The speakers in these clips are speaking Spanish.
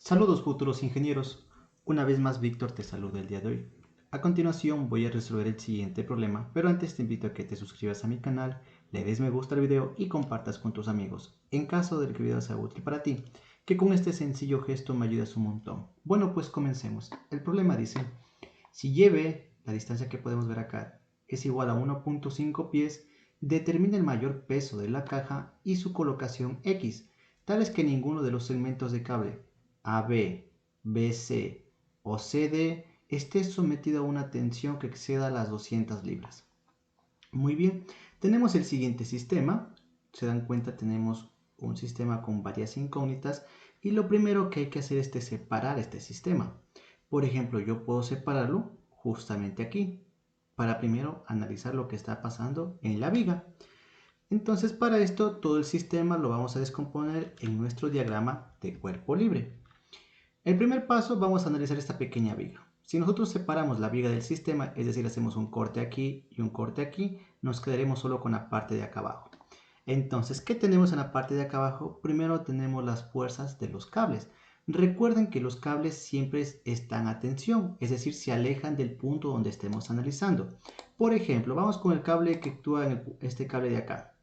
Saludos futuros ingenieros, una vez más Víctor te saluda el día de hoy. A continuación voy a resolver el siguiente problema, pero antes te invito a que te suscribas a mi canal, le des me gusta al video y compartas con tus amigos, en caso de que el video sea útil para ti, que con este sencillo gesto me ayudas un montón. Bueno, pues comencemos. El problema dice, si lleve, la distancia que podemos ver acá, es igual a 1.5 pies, determina el mayor peso de la caja y su colocación X, tales que ninguno de los segmentos de cable AB, BC o CD esté sometido a una tensión que exceda las 200 libras. Muy bien, tenemos el siguiente sistema. Se dan cuenta, tenemos un sistema con varias incógnitas y lo primero que hay que hacer es separar este sistema. Por ejemplo, yo puedo separarlo justamente aquí para primero analizar lo que está pasando en la viga. Entonces, para esto todo el sistema lo vamos a descomponer en nuestro diagrama de cuerpo libre. El primer paso, vamos a analizar esta pequeña viga. Si nosotros separamos la viga del sistema, es decir, hacemos un corte aquí y un corte aquí, nos quedaremos solo con la parte de acá abajo. Entonces, ¿qué tenemos en la parte de acá abajo? Primero tenemos las fuerzas de los cables. Recuerden que los cables siempre están a tensión, es decir, se alejan del punto donde estemos analizando. Por ejemplo, vamos con el cable que actúa en este cable de acá.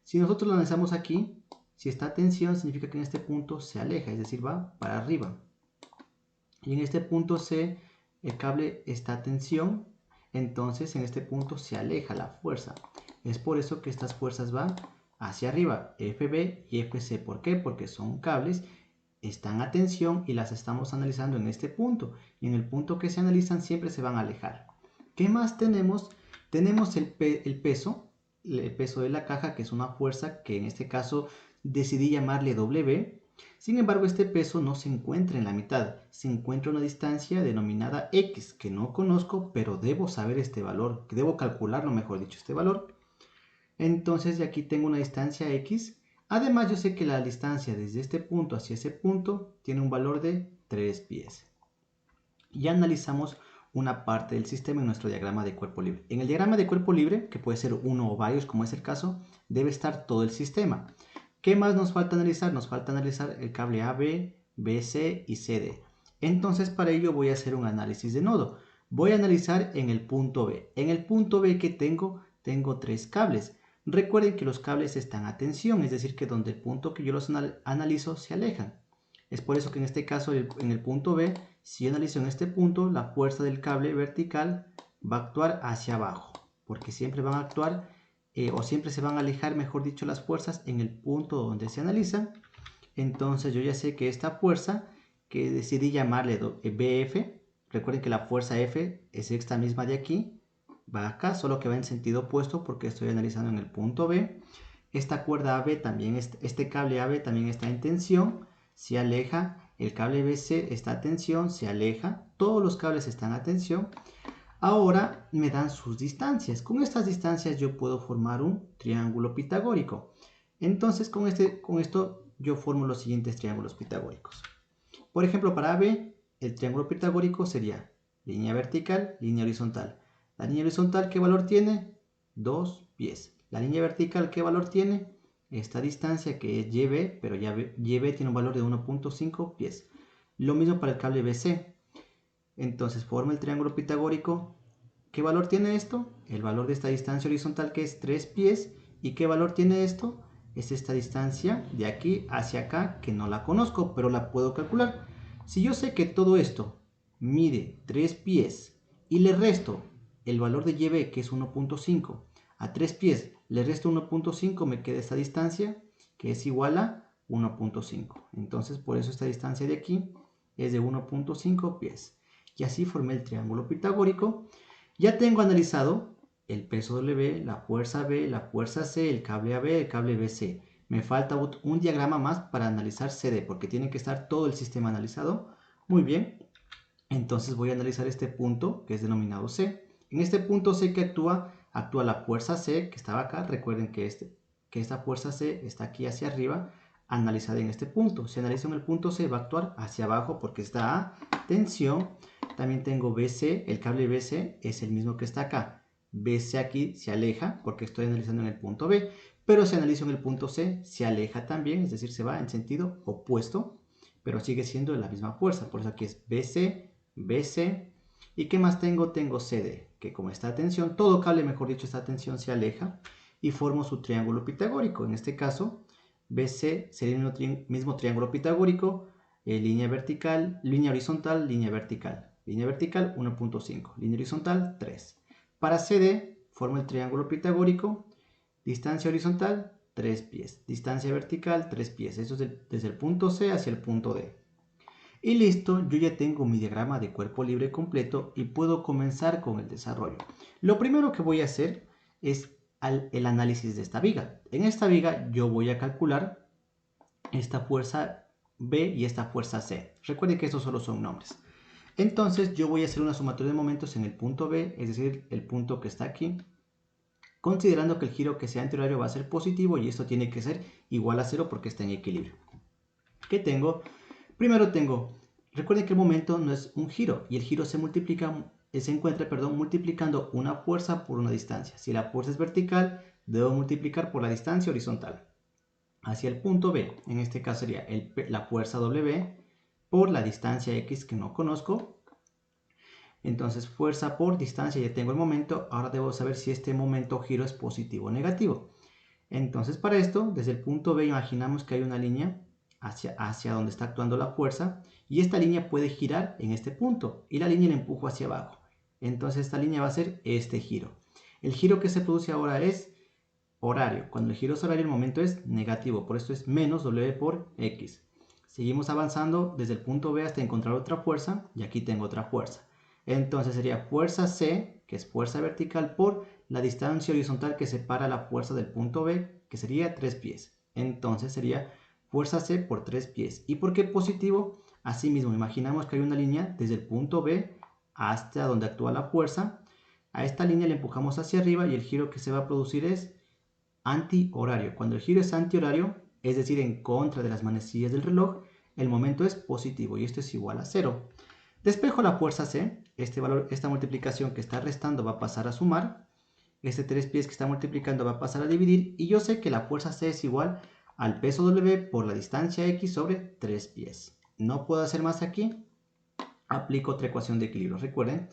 Si nosotros lo analizamos aquí, si está a tensión, significa que en este punto se aleja, es decir, va para arriba. Y en este punto C el cable está a tensión, entonces en este punto se aleja la fuerza. Es por eso que estas fuerzas van hacia arriba, FB y FC. ¿Por qué? Porque son cables, están a tensión y las estamos analizando en este punto. Y en el punto que se analizan siempre se van a alejar. ¿Qué más tenemos? Tenemos el peso de la caja, que es una fuerza que en este caso decidí llamarle W. Sin embargo, este peso no se encuentra en la mitad, se encuentra a una distancia denominada X, que no conozco, pero debo saber este valor, que debo calcularlo, mejor dicho, este valor. Entonces, de aquí tengo una distancia X. Además, yo sé que la distancia desde este punto hacia ese punto tiene un valor de 3 pies. Ya analizamos una parte del sistema en nuestro diagrama de cuerpo libre. En el diagrama de cuerpo libre, que puede ser uno o varios, como es el caso, debe estar todo el sistema. ¿Qué más nos falta analizar? Nos falta analizar el cable AB, BC y CD. Entonces, para ello voy a hacer un análisis de nodo. Voy a analizar en el punto B. En el punto B que tengo 3 cables. Recuerden que los cables están a tensión, es decir, que donde el punto que yo los analizo se alejan. Es por eso que en este caso, en el punto B, si yo analizo en este punto, la fuerza del cable vertical va a actuar hacia abajo, porque siempre van a actuar o siempre se van a alejar, mejor dicho, las fuerzas en el punto donde se analizan. Entonces yo ya sé que esta fuerza, que decidí llamarle BF, recuerden que la fuerza F es esta misma de aquí, va acá, solo que va en sentido opuesto porque estoy analizando en el punto B. Esta cuerda AB también, este cable AB también está en tensión, se aleja. El cable BC está a tensión, se aleja. Todos los cables están a tensión. Ahora me dan sus distancias. Con estas distancias yo puedo formar un triángulo pitagórico. Entonces con esto yo formo los siguientes triángulos pitagóricos. Por ejemplo, para AB, el triángulo pitagórico sería línea vertical, línea horizontal. La línea horizontal, ¿qué valor tiene? 2 pies. La línea vertical, ¿qué valor tiene? Esta distancia que es YB, pero YB tiene un valor de 1.5 pies. Lo mismo para el cable BC. Entonces forma el triángulo pitagórico. ¿Qué valor tiene esto? El valor de esta distancia horizontal, que es 3 pies. ¿Y qué valor tiene esto? Es esta distancia de aquí hacia acá, que no la conozco, pero la puedo calcular. Si yo sé que todo esto mide 3 pies y le resto el valor de YB, que es 1.5, a 3 pies le resto 1.5, me queda esta distancia, que es igual a 1.5. Entonces, por eso esta distancia de aquí es de 1.5 pies. Y así formé el triángulo pitagórico. Ya tengo analizado el peso W, la fuerza B, la fuerza C, el cable AB, el cable BC. Me falta un diagrama más para analizar CD, porque tiene que estar todo el sistema analizado. Muy bien, entonces voy a analizar este punto que es denominado C. En este punto C que actúa la fuerza C que estaba acá. Recuerden que esta fuerza C está aquí hacia arriba, analizada en este punto. Si analizo en el punto C, va a actuar hacia abajo porque está a tensión. También tengo BC, el cable BC es el mismo que está acá. BC aquí se aleja porque estoy analizando en el punto B, pero si analizo en el punto C, se aleja también, es decir, se va en sentido opuesto. pero sigue siendo la misma fuerza. Por eso aquí es BC, BC. ¿Y qué más tengo? Tengo CD, que como esta tensión, todo cable, mejor dicho, esta tensión se aleja y formo su triángulo pitagórico. En este caso, BC sería el mismo triángulo pitagórico, línea vertical, línea horizontal, línea vertical. Línea vertical 1.5, línea horizontal 3. Para CD, formo el triángulo pitagórico, distancia horizontal 3 pies, distancia vertical 3 pies. Eso es desde el punto C hacia el punto D. Y listo, yo ya tengo mi diagrama de cuerpo libre completo y puedo comenzar con el desarrollo. Lo primero que voy a hacer es el análisis de esta viga. En esta viga yo voy a calcular esta fuerza B y esta fuerza C. Recuerden que estos solo son nombres. Entonces yo voy a hacer una sumatoria de momentos en el punto B, es decir, el punto que está aquí, considerando que el giro que sea antihorario va a ser positivo y esto tiene que ser igual a 0 porque está en equilibrio. ¿Qué tengo? Primero recuerden que el momento no es un giro y el giro se encuentra multiplicando una fuerza por una distancia. Si la fuerza es vertical, debo multiplicar por la distancia horizontal. Hacia el punto B, en este caso sería la fuerza W por la distancia X que no conozco. Entonces fuerza por distancia, ya tengo el momento. Ahora debo saber si este momento giro es positivo o negativo. Entonces para esto, desde el punto B imaginamos que hay una línea hacia donde está actuando la fuerza y esta línea puede girar en este punto y la línea la empujo hacia abajo. Entonces esta línea va a ser este giro. El giro que se produce ahora es horario. Cuando el giro es horario el momento es negativo, por esto es menos W por X. Seguimos avanzando desde el punto B hasta encontrar otra fuerza y aquí tengo otra fuerza. Entonces sería fuerza C, que es fuerza vertical, por la distancia horizontal que separa la fuerza del punto B, que sería 3 pies. Entonces sería fuerza C por 3 pies. ¿Y por qué positivo? Asimismo, imaginamos que hay una línea desde el punto B hasta donde actúa la fuerza. A esta línea le empujamos hacia arriba y el giro que se va a producir es antihorario. Cuando el giro es antihorario, es decir, en contra de las manecillas del reloj, el momento es positivo y esto es igual a 0. Despejo la fuerza C, esta multiplicación que está restando va a pasar a sumar, este 3 pies que está multiplicando va a pasar a dividir y yo sé que la fuerza C es igual al peso W por la distancia X sobre 3 pies. No puedo hacer más aquí, aplico otra ecuación de equilibrio. Recuerden,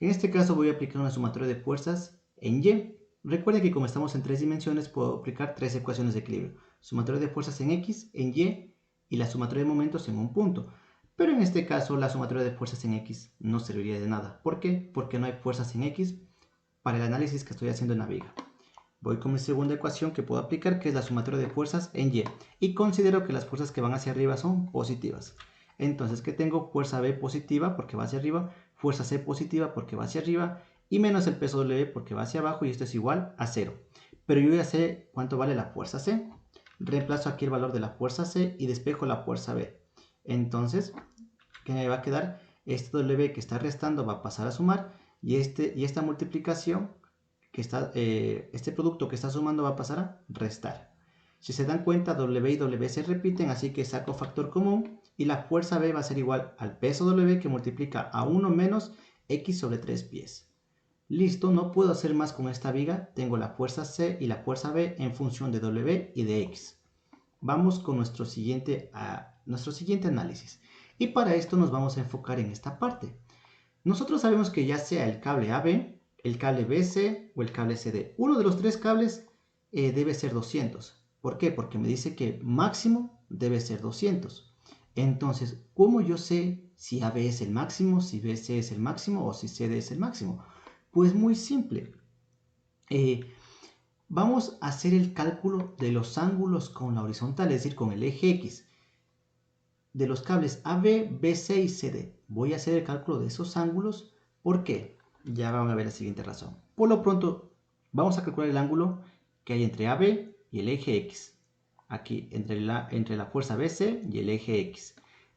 en este caso voy a aplicar una sumatoria de fuerzas en Y. Recuerden que como estamos en 3 dimensiones puedo aplicar 3 ecuaciones de equilibrio. Sumatoria de fuerzas en X, en y la sumatoria de momentos en un punto. Pero en este caso la sumatoria de fuerzas en X no serviría de nada. ¿Por qué? Porque no hay fuerzas en X para el análisis que estoy haciendo en la viga. Voy con mi segunda ecuación que puedo aplicar, que es la sumatoria de fuerzas en Y. Y considero que las fuerzas que van hacia arriba son positivas. Entonces, ¿qué tengo? Fuerza B positiva porque va hacia arriba, fuerza C positiva porque va hacia arriba, y menos el peso W porque va hacia abajo, y esto es igual a 0. Pero yo ya sé cuánto vale la fuerza C. Reemplazo aquí el valor de la fuerza C y despejo la fuerza B. Entonces, ¿qué me va a quedar? Este W que está restando va a pasar a sumar, y esta multiplicación, este producto que está sumando va a pasar a restar. Si se dan cuenta, W y W se repiten, así que saco factor común y la fuerza B va a ser igual al peso W que multiplica a 1 menos X sobre 3 pies. Listo, no puedo hacer más con esta viga, tengo la fuerza C y la fuerza B en función de W y de X. Vamos con nuestro siguiente análisis. Y para esto nos vamos a enfocar en esta parte. Nosotros sabemos que ya sea el cable AB, el cable BC o el cable CD, uno de los tres cables debe ser 200. ¿Por qué? Porque me dice que máximo debe ser 200. Entonces, ¿cómo yo sé si AB es el máximo, si BC es el máximo o si CD es el máximo? Pues muy simple. Vamos a hacer el cálculo de los ángulos con la horizontal, es decir, con el eje X. De los cables AB, BC y CD. Voy a hacer el cálculo de esos ángulos. ¿Por qué? Ya van a ver la siguiente razón. Por lo pronto, vamos a calcular el ángulo que hay entre AB y el eje X. Aquí, entre la fuerza BC y el eje X.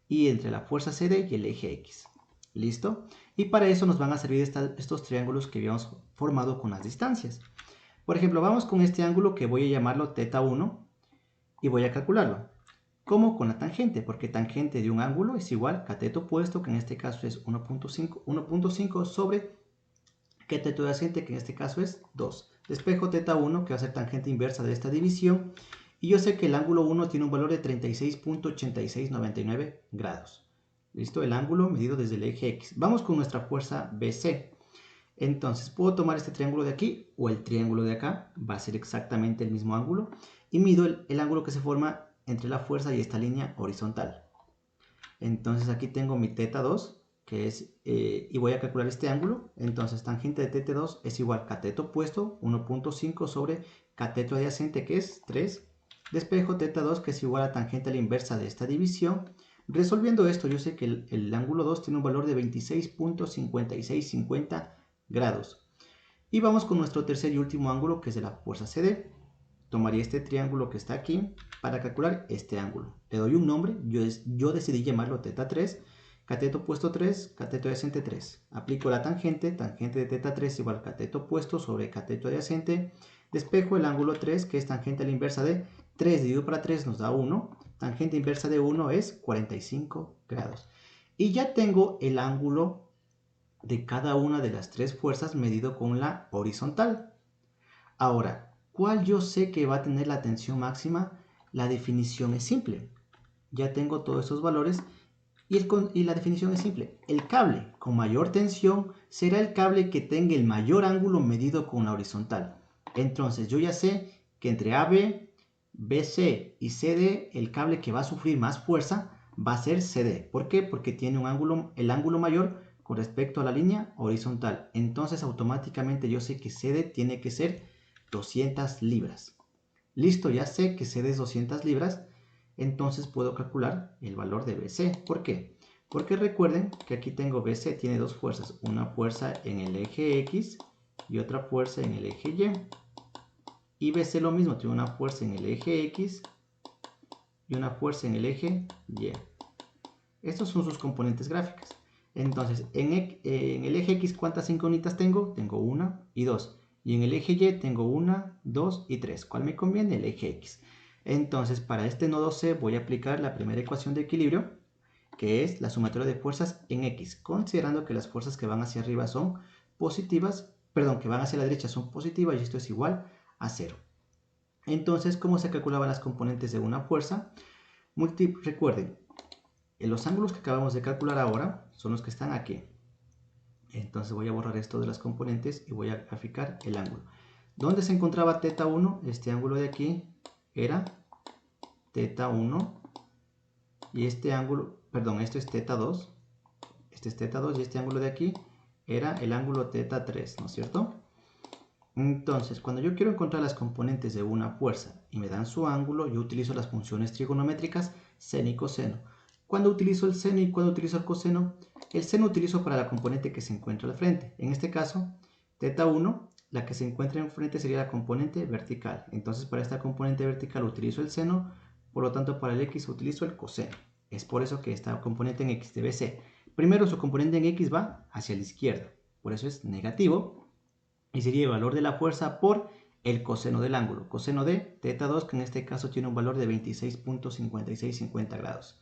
Y entre la fuerza CD y el eje X. ¿Listo? Y para eso nos van a servir estos triángulos que habíamos formado con las distancias. Por ejemplo, vamos con este ángulo que voy a llamarlo θ1 y voy a calcularlo. ¿Cómo? Con la tangente, porque tangente de un ángulo es igual cateto opuesto, que en este caso es 1.5 sobre cateto adyacente, que en este caso es 2. Despejo θ1, que va a ser tangente inversa de esta división, Y yo sé que el ángulo 1 tiene un valor de 36.8699 grados. ¿Listo? El ángulo medido desde el eje X. Vamos con nuestra fuerza BC. Entonces puedo tomar este triángulo de aquí o el triángulo de acá. Va a ser exactamente el mismo ángulo. Y mido el ángulo que se forma entre la fuerza y esta línea horizontal. Entonces aquí tengo mi θ2, que es, y voy a calcular este ángulo. Entonces tangente de θ2 es igual a cateto opuesto 1.5 sobre cateto adyacente, que es 3. Despejo θ2, que es igual a tangente a la inversa de esta división. Resolviendo esto, yo sé que el ángulo 2 tiene un valor de 26.5650 grados. Y vamos con nuestro tercer y último ángulo, que es de la fuerza CD. Tomaría este triángulo que está aquí para calcular este ángulo. Le doy un nombre, yo decidí llamarlo θ3, cateto opuesto 3, cateto adyacente 3. Aplico la tangente de θ3 igual a cateto opuesto sobre cateto adyacente. Despejo el ángulo 3, que es tangente a la inversa de 3 dividido para 3 nos da 1. Tangente inversa de 1 es 45 grados. Y ya tengo el ángulo de cada una de las tres fuerzas medido con la horizontal. Ahora, ¿cuál yo sé que va a tener la tensión máxima? La definición es simple. Ya tengo todos esos valores y la definición es simple. El cable con mayor tensión será el cable que tenga el mayor ángulo medido con la horizontal. Entonces yo ya sé que entre AB, BC y CD el cable que va a sufrir más fuerza va a ser CD. ¿Por qué? Porque tiene el ángulo mayor con respecto a la línea horizontal. Entonces automáticamente yo sé que CD tiene que ser 200 libras. Listo, ya sé que CD es 200 libras, entonces puedo calcular el valor de BC. ¿Por qué? Porque recuerden que aquí tengo BC, tiene dos fuerzas, una fuerza en el eje X y otra fuerza en el eje Y. Y BC lo mismo, tiene una fuerza en el eje X y una fuerza en el eje Y. Estos son sus componentes gráficas. Entonces, en el eje X, ¿cuántas incógnitas tengo? Tengo 1 y 2. Y en el eje Y tengo 1, 2 y 3. ¿Cuál me conviene? El eje X. Entonces, para este nodo C voy a aplicar la primera ecuación de equilibrio, que es la sumatoria de fuerzas en X, considerando que las fuerzas que van hacia arriba son positivas, perdón, que van hacia la derecha son positivas y esto es igual a 0. Entonces, ¿cómo se calculaban las componentes de una fuerza? Recuerden, los ángulos que acabamos de calcular ahora son los que están aquí. Entonces voy a borrar esto de las componentes y voy a graficar el ángulo. ¿Dónde se encontraba θ1? Este ángulo de aquí era θ1 y este ángulo, perdón, esto es θ2. Este es θ2 y este ángulo de aquí era el ángulo θ3, ¿no es cierto? Entonces, cuando yo quiero encontrar las componentes de una fuerza y me dan su ángulo, yo utilizo las funciones trigonométricas seno y coseno. Cuando utilizo el seno y cuando utilizo el seno utilizo para la componente que se encuentra al frente. En este caso, θ1, la que se encuentra enfrente sería la componente vertical. Entonces, para esta componente vertical utilizo el seno, por lo tanto, para el x utilizo el coseno. Es por eso que esta componente en x debe ser, primero su componente en x va hacia la izquierda, por eso es negativo, y sería el valor de la fuerza por el coseno del ángulo, coseno de θ2, que en este caso tiene un valor de 26.5650 grados.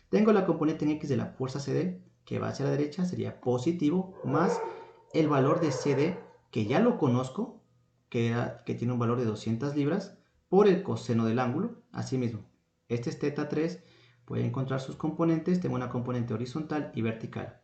Tengo la componente en x de la fuerza CD, que va hacia la derecha, sería positivo, más el valor de CD, que ya lo conozco, que tiene un valor de 200 libras, por el coseno del ángulo. Asimismo, este es θ3, voy a encontrar sus componentes, tengo una componente horizontal y vertical.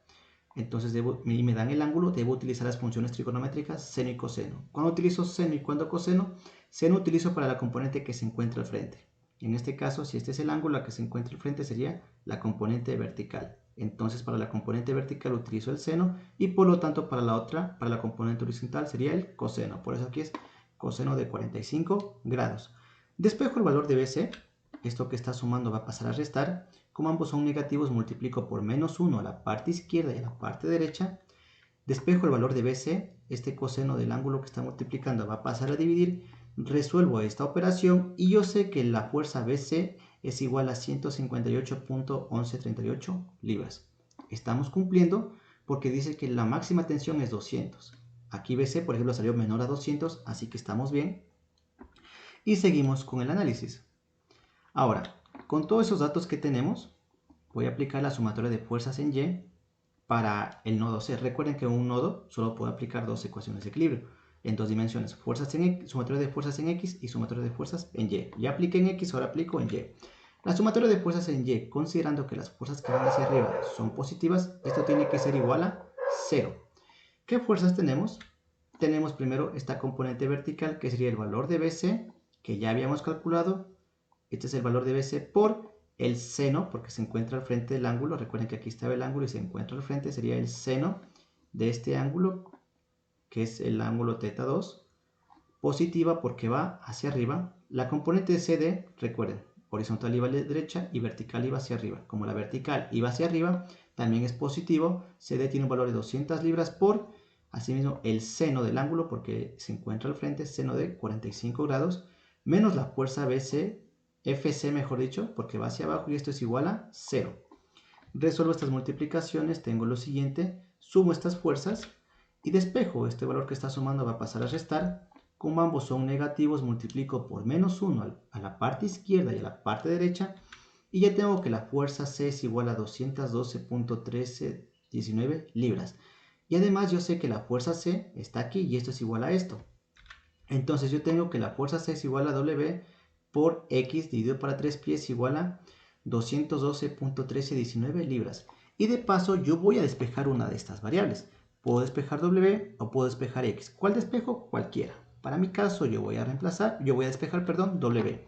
Entonces, me dan el ángulo, debo utilizar las funciones trigonométricas seno y coseno. Cuando utilizo seno y cuando coseno, seno utilizo para la componente que se encuentra al frente. En este caso, si este es el ángulo, la que se encuentra al frente sería la componente vertical. Entonces, para la componente vertical utilizo el seno y por lo tanto para la otra, para la componente horizontal sería el coseno. Por eso aquí es coseno de 45 grados. Despejo el valor de BC. Esto que está sumando va a pasar a restar. Como ambos son negativos, multiplico por menos 1 a la parte izquierda y a la parte derecha. Despejo el valor de BC. Este coseno del ángulo que está multiplicando va a pasar a dividir. Resuelvo esta operación y yo sé que la fuerza BC es igual a 158.1138 libras. Estamos cumpliendo porque dice que la máxima tensión es 200. Aquí BC, por ejemplo, salió menor a 200, así que estamos bien. Y seguimos con el análisis. Ahora, con todos esos datos que tenemos, voy a aplicar la sumatoria de fuerzas en Y para el nodo C. Recuerden que en un nodo solo puedo aplicar dos ecuaciones de equilibrio. en dos dimensiones, fuerzas en X, sumatoria de fuerzas en X y sumatoria de fuerzas en Y. Ya apliqué en X, ahora aplico en Y. La sumatoria de fuerzas en Y, considerando que las fuerzas que van hacia arriba son positivas, esto tiene que ser igual a 0. ¿Qué fuerzas tenemos? Tenemos primero esta componente vertical, que sería el valor de BC, que ya habíamos calculado. Este es el valor de BC por el seno, porque se encuentra al frente del ángulo. Recuerden que aquí estaba el ángulo y se encuentra al frente, sería el seno de este ángulo, que es el ángulo θ2, positiva porque va hacia arriba. La componente de CD, recuerden, horizontal iba a la derecha y vertical iba hacia arriba. Como la vertical iba hacia arriba, también es positivo. CD tiene un valor de 200 libras por, asimismo, el seno del ángulo, porque se encuentra al frente, seno de 45 grados, menos la fuerza BC, FC mejor dicho, porque va hacia abajo y esto es igual a 0. Resuelvo estas multiplicaciones, tengo lo siguiente, sumo estas fuerzas y despejo. Este valor que está sumando va a pasar a restar. Como ambos son negativos, multiplico por menos 1 a la parte izquierda y a la parte derecha. Y ya tengo que la fuerza C es igual a 212.1319 libras. Y además yo sé que la fuerza C está aquí y esto es igual a esto. Entonces yo tengo que la fuerza C es igual a W por X dividido para 3 pi es igual a 212.1319 libras. Y de paso yo voy a despejar una de estas variables. Puedo despejar W o puedo despejar X. ¿Cuál despejo? Cualquiera. Para mi caso yo voy a despejar, W.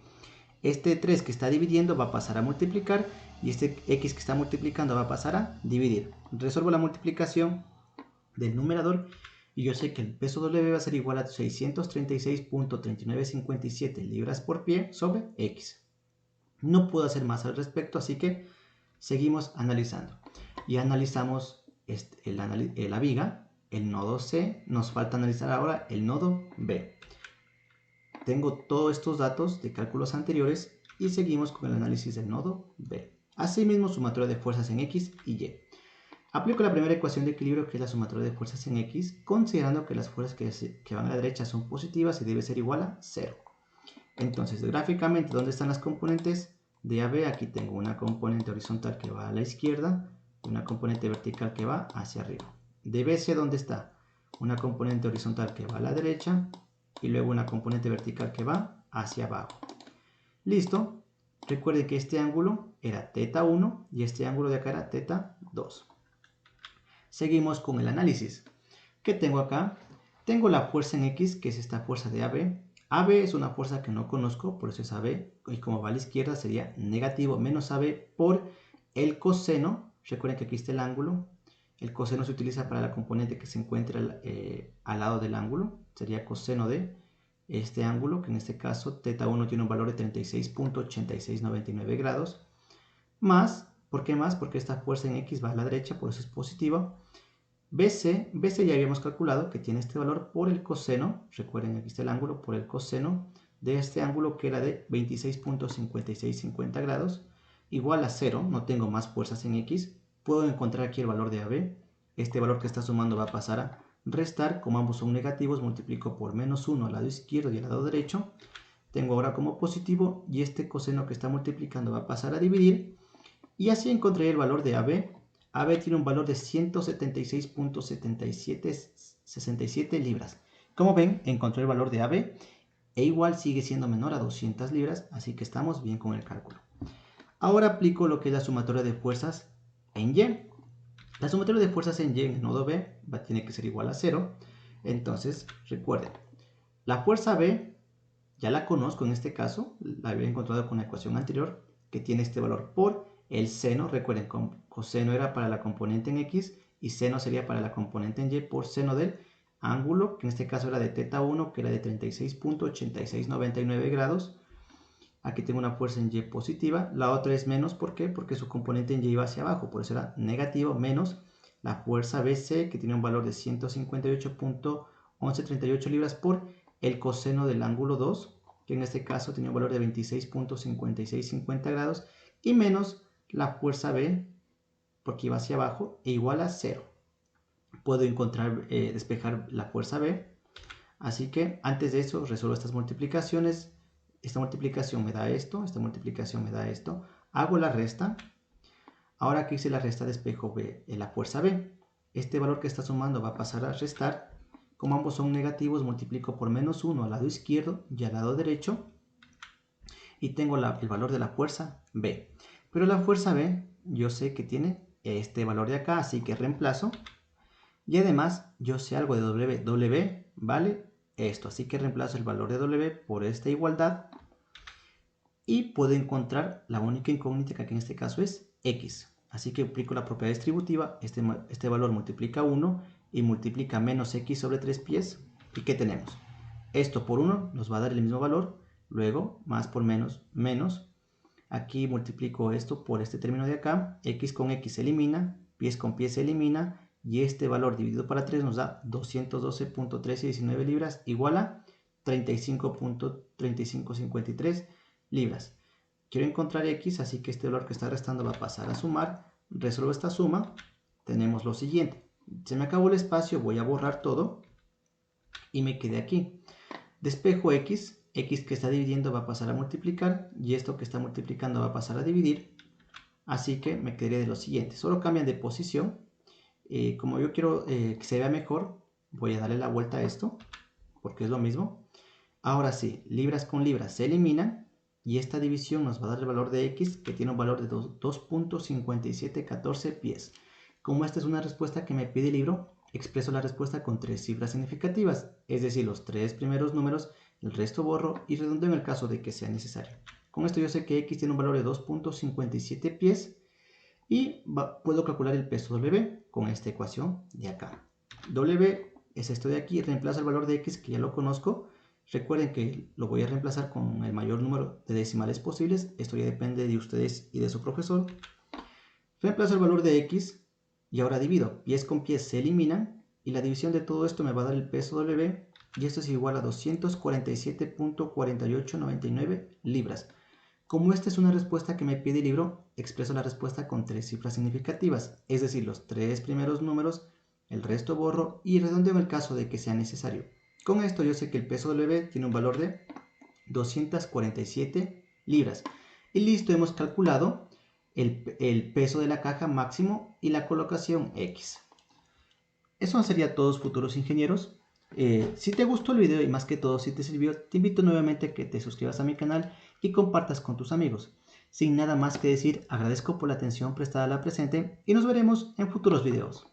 Este 3 que está dividiendo va a pasar a multiplicar y este X que está multiplicando va a pasar a dividir. Resuelvo la multiplicación del numerador y yo sé que el peso W va a ser igual a 636.3957 libras por pie sobre X. No puedo hacer más al respecto, así que seguimos analizando. Y analizamos la viga, el nodo C. Nos falta analizar ahora el nodo B. Tengo todos estos datos de cálculos anteriores y seguimos con el análisis del nodo B. Asimismo, sumatoria de fuerzas en X y Y. Aplico la primera ecuación de equilibrio, que es la sumatoria de fuerzas en X, considerando que las fuerzas que van a la derecha son positivas y debe ser igual a 0. Entonces, gráficamente, ¿dónde están las componentes? De AB, aquí tengo una componente horizontal que va a la izquierda y una componente vertical que va hacia arriba. De BC, ¿dónde está? Una componente horizontal que va a la derecha y luego una componente vertical que va hacia abajo. Listo. Recuerden que este ángulo era θ1 y este ángulo de acá era θ2. Seguimos con el análisis. ¿Qué tengo acá? Tengo la fuerza en X, que es esta fuerza de AB. AB es una fuerza que no conozco, por eso es AB, y como va a la izquierda sería negativo menos AB por el coseno. Recuerden que aquí está el ángulo. El coseno se utiliza para la componente que se encuentra al lado del ángulo. Sería coseno de este ángulo, que en este caso θ1 tiene un valor de 36.8699 grados. Más, ¿por qué más? Porque esta fuerza en X va a la derecha, por eso es positiva. BC ya habíamos calculado que tiene este valor por el coseno, recuerden aquí está el ángulo, por el coseno de este ángulo que era de 26.5650 grados, igual a 0, no tengo más fuerzas en X, puedo encontrar aquí el valor de AB, este valor que está sumando va a pasar a restar, como ambos son negativos, multiplico por menos 1 al lado izquierdo y al lado derecho, tengo ahora como positivo y este coseno que está multiplicando va a pasar a dividir, y así encontré el valor de AB. AB tiene un valor de 176.7767 libras. Como ven, encontré el valor de AB e igual sigue siendo menor a 200 libras, así que estamos bien con el cálculo. Ahora aplico lo que es la sumatoria de fuerzas en Y. La sumatoria de fuerzas en Y en el nodo B tiene que ser igual a 0. Entonces, recuerden, la fuerza B ya la conozco en este caso, la había encontrado con la ecuación anterior, que tiene este valor por el seno. Recuerden, coseno era para la componente en X y seno sería para la componente en Y por seno del ángulo, que en este caso era de θ1, que era de 36.8699 grados. Aquí tengo una fuerza en Y positiva, la otra es menos, ¿por qué? Porque su componente en Y iba hacia abajo, por eso era negativo, menos la fuerza BC, que tiene un valor de 158.1138 libras por el coseno del ángulo 2, que en este caso tenía un valor de 26.5650 grados, y menos la fuerza B, porque iba hacia abajo, e igual a 0. Puedo encontrar, despejar la fuerza B, así que antes de eso resuelvo estas multiplicaciones. Esta multiplicación me da esto, esta multiplicación me da esto. Hago la resta. Ahora que hice la resta, despejo B, la fuerza B. Este valor que está sumando va a pasar a restar Como ambos son negativos, multiplico por -1 al lado izquierdo y al lado derecho. Y tengo el valor de la fuerza B. Pero la fuerza B yo sé que tiene este valor de acá, así que reemplazo. Y además yo sé algo de W. W vale esto, así que reemplazo el valor de W por esta igualdad. Y puedo encontrar la única incógnita, que aquí en este caso es X. Así que aplico la propiedad distributiva, este valor multiplica 1 y multiplica menos X sobre 3 pies. ¿Y qué tenemos? Esto por 1 nos va a dar el mismo valor, luego más por menos, menos. Aquí multiplico esto por este término de acá, X con X se elimina, pies con pies se elimina, y este valor dividido para 3 nos da 212.1319 libras igual a 35.3553 libras. Quiero encontrar X, así que este valor que está restando va a pasar a sumar. Resuelvo esta suma. Tenemos lo siguiente. Se me acabó el espacio, voy a borrar todo y me quedé aquí. Despejo X, X que está dividiendo va a pasar a multiplicar y esto que está multiplicando va a pasar a dividir. Así que me quedaré de lo siguiente. Solo cambian de posición. Como yo quiero que se vea mejor, voy a darle la vuelta a esto porque es lo mismo. Ahora sí, libras con libras se eliminan y esta división nos va a dar el valor de X, que tiene un valor de 2.5714 pies. Como esta es una respuesta que me pide el libro, expreso la respuesta con 3 cifras significativas, es decir, los 3 primeros números, el resto borro y redondeo en el caso de que sea necesario. Con esto yo sé que X tiene un valor de 2.57 pies y puedo calcular el peso W con esta ecuación de acá. W es esto de aquí, reemplazo el valor de X que ya lo conozco. Recuerden que lo voy a reemplazar con el mayor número de decimales posibles. Esto ya depende de ustedes y de su profesor. Reemplazo el valor de X y ahora divido. Pies con pies se eliminan y la división de todo esto me va a dar el peso W y esto es igual a 247.4899 libras. Como esta es una respuesta que me pide el libro, expreso la respuesta con 3 cifras significativas, es decir, los 3 primeros números, el resto borro y redondeo en el caso de que sea necesario. Con esto yo sé que el peso W tiene un valor de 247 libras. Y listo, hemos calculado el peso de la caja máximo y la colocación X. Eso sería todo, futuros ingenieros. Si te gustó el video y más que todo si te sirvió, te invito nuevamente a que te suscribas a mi canal y compartas con tus amigos. Sin nada más que decir, agradezco por la atención prestada a la presente y nos veremos en futuros videos.